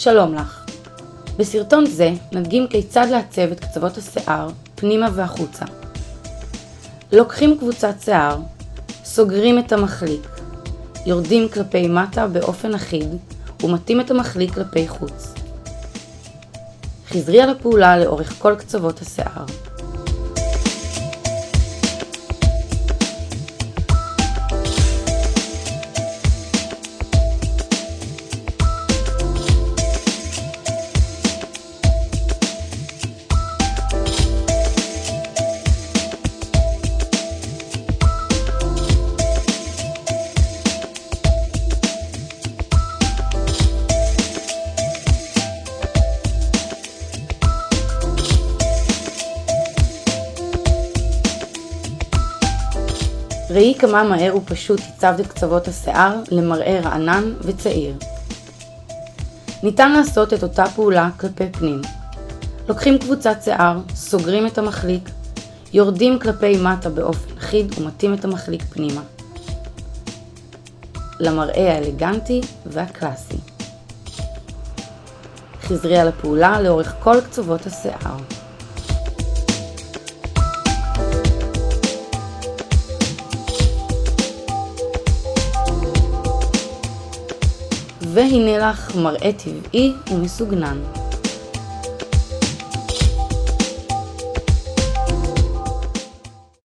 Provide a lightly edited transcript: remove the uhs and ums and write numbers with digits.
שלום לך. בסרטון זה נדגים כיצד לעצב את קצוות השיער פנימה והחוצה. לוקחים קבוצת שיער, סוגרים את המחליק, יורדים כלפי מטה באופן אחיד ומטים את המחליק כלפי חוץ. חזרי על הפעולה לאורך כל קצוות השיער. ראי כמה מהר ופשוט הצבת את קצוות השיער למראה רענן וצעיר. ניתן לעשות את אותה פעולה כלפי פנים. לוקחים קבוצת שיער, סוגרים את המחליק, יורדים כלפי מטה באופן אחיד ומטים את המחליק פנימה. למראה האלגנטי והקלאסי. חזרי על הפעולה לאורך כל קצוות השיער. והנה לך מראה טבעי ומסוגנן.